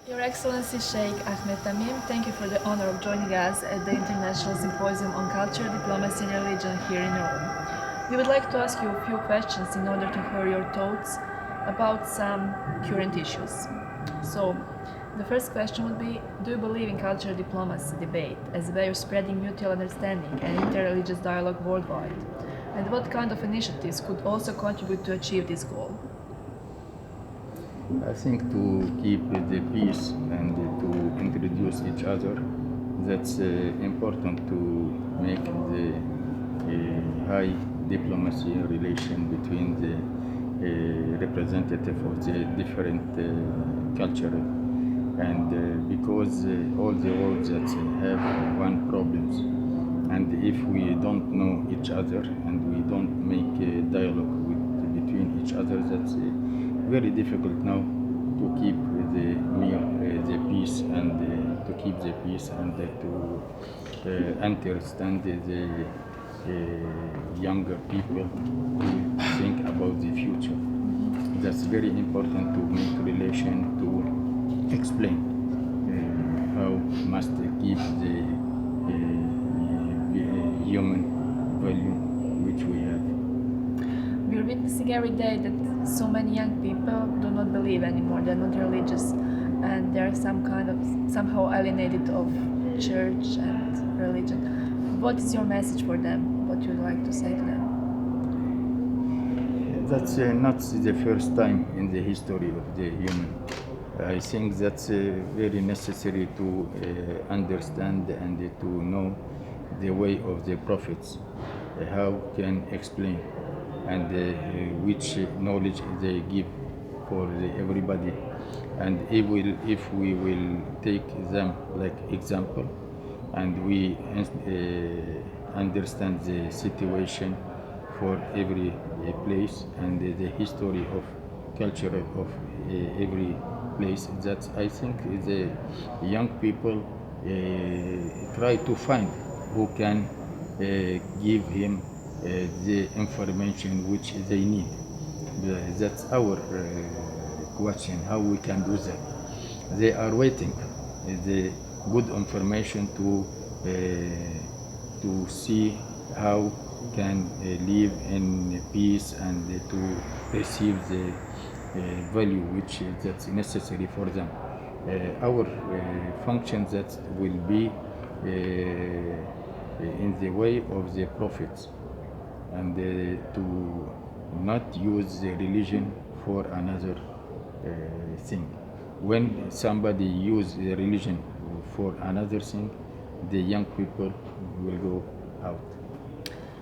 Your Excellency Sheikh Ahmed Tamim, thank you for the honor of joining us at the International Symposium on Culture, Diplomacy and Religion here in Rome. We would like to ask you a few questions in order to hear your thoughts about some current issues. So, the first question would be, do you believe in cultural diplomacy debate as a way of spreading mutual understanding and interreligious dialogue worldwide? And what kind of initiatives could also contribute to achieve this goal? I think to keep the peace and to introduce each other, that's important to make the high diplomacy relation between the representative of the different culture. And because all the worlds that have one problems, and if we don't know each other and we don't make a dialogue between each other, that's very difficult now to keep the peace and to keep the peace and to understand the younger people who think about the future. That's very important to make relation to explain how must keep the human value which we have. We are witnessing every day that so many young people do not believe anymore, they're not religious, and they're somehow alienated of church and religion. What is your message for them? What you would like to say to them? That's not the first time in the history of the human. I think that's very necessary to understand and to know the way of the prophets, how can explain and which knowledge they give for everybody. And if we will take them like example and we understand the situation for every place and the history of culture of every place, that I think the young people try to find who can give him the information which they need. That's our question, how we can do that. They are waiting the good information to see how can live in peace and to receive the value which that's necessary for them. Our function that will be in the way of the prophets, and to not use the religion for another thing. When somebody uses the religion for another thing, the young people will go out.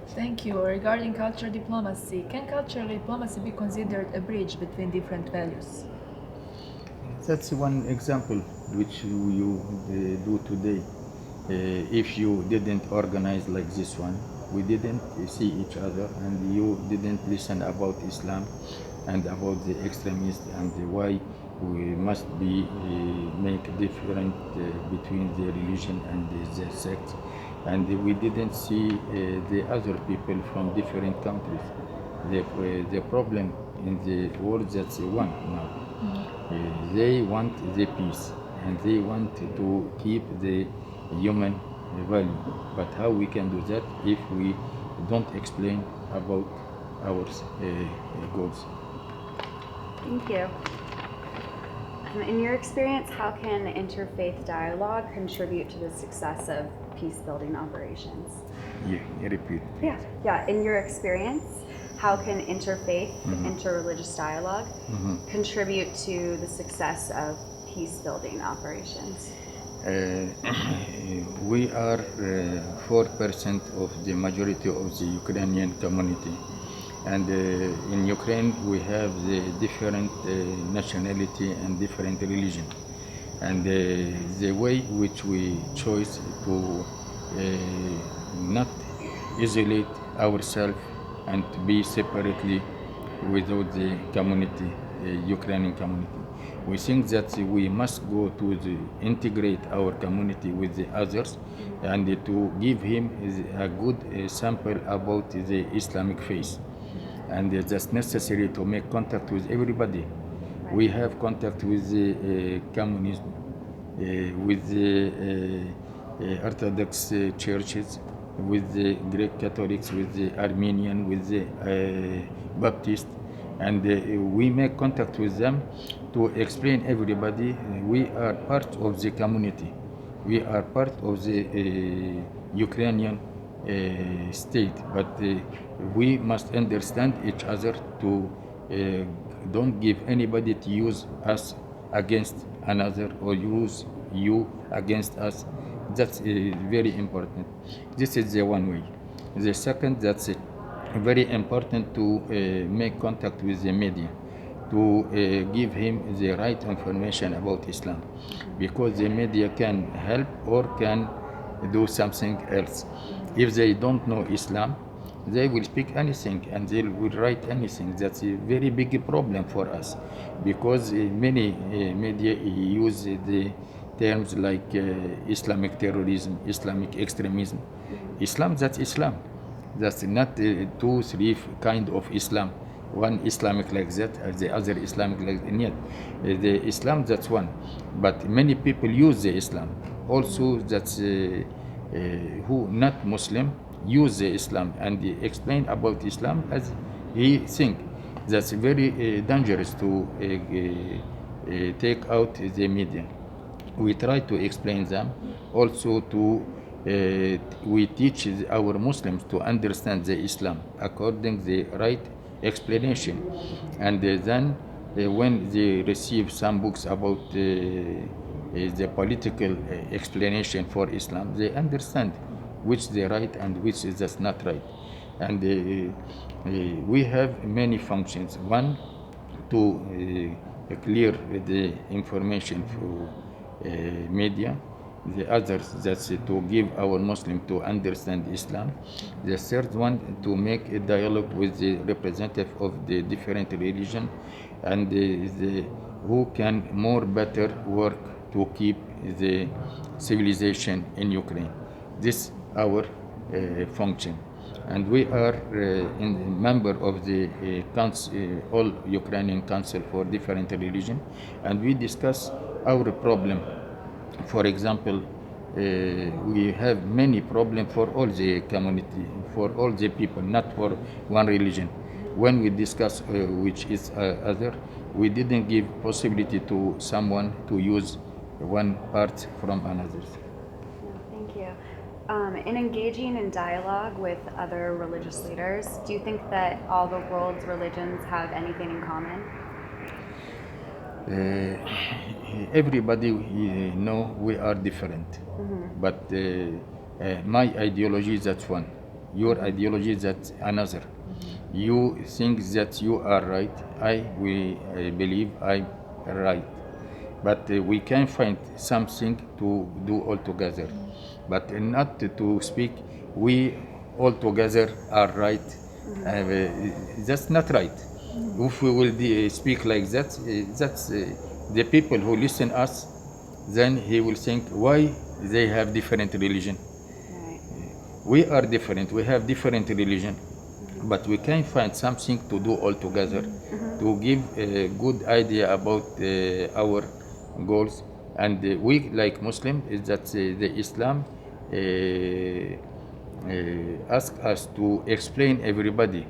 Thank you. Regarding cultural diplomacy, can cultural diplomacy be considered a bridge between different values? That's one example which you do today. If you didn't organize like this one, we didn't see each other, and you didn't listen about Islam and about the extremists and why we must be make different between the religion and the sect, and we didn't see the other people from different countries. The problem in the world that's one now. They want the peace and they want to keep the human value. But how we can do that if we don't explain about our goals? Thank you. In your experience, how can interfaith dialogue contribute to the success of peace-building operations? Yeah, repeat. Yeah. In your experience, how can interfaith, interreligious dialogue contribute to the success of peace-building operations? We are 4% of the majority of the Ukrainian community. And in Ukraine, we have the different nationality and different religion. And the way which we choose to not isolate ourselves and to be separately without the community, Ukrainian community. We think that we must go to integrate our community with the others and to give him a good sample about the Islamic faith. And that's necessary to make contact with everybody. We have contact with the communism, with the Orthodox churches, with the Greek Catholics, with the Armenian, with the Baptist, and we make contact with them to explain everybody we are part of the community. We are part of the Ukrainian state, but we must understand each other to don't give anybody to use us against another or use you against us. That's very important. This is the one way. The second, that's very important to make contact with the media, to give him the right information about Islam, because the media can help or can do something else. If they don't know Islam, they will speak anything and they will write anything. That's a very big problem for us, because many media use the terms like Islamic terrorism, Islamic extremism. Islam, that's Islam. That's not two, three kind of Islam. One Islamic like that, the other Islamic like that. Yet, the Islam, that's one. But many people use the Islam. Also, that's who not Muslim use the Islam and explain about Islam as he think. That's very dangerous to take out the media. We try to explain them. Also to we teach our Muslims to understand the Islam according the right explanation, and then when they receive some books about the political explanation for Islam, they understand which is right and which is just not right. And we have many functions. One, to clear the information for media. The others, that's to give our Muslim to understand Islam. The third one, to make a dialogue with the representative of the different religion, and who can more better work to keep the civilization in Ukraine. This our function, and we are in member of the all Ukrainian Council for different religion, and we discuss our problem. For example, we have many problems for all the community, for all the people, not for one religion. When we discuss which is other, we didn't give possibility to someone to use one part from another. Thank you. In engaging in dialogue with other religious leaders, do you think that all the world's religions have anything in common? Everybody know we are different, but my ideology is that one, your ideology is that another. You think that you are right, I believe I'm right, but we can find something to do all together, but not to speak we all together are right. That's not right. If we will speak like that, that's the people who listen us, then he will think why they have different religion. Right. We are different, we have different religion, but we can find something to do all together, to give a good idea about our goals. And we, like Muslim, is that the Islam ask us to explain everybody,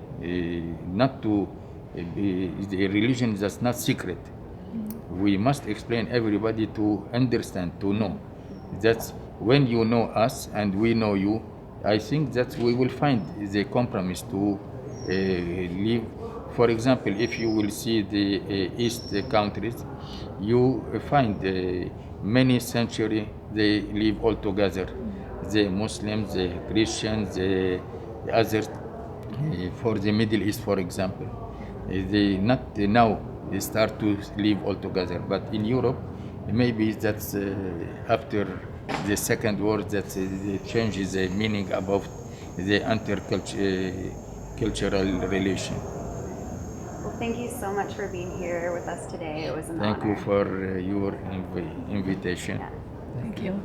not to the religion that's not secret. We must explain everybody to understand, to know. That's when you know us and we know you, I think that we will find the compromise to live. For example, if you will see the East countries, you find many centuries they live all together. The Muslims, the Christians, the others. For the Middle East, for example, they not now they start to live all together. But in Europe, maybe that's after the Second War that changes the meaning about the intercultural relation. Well, thank you so much for being here with us today. It was an honor. Thank you for your invitation. Yeah. Thank you.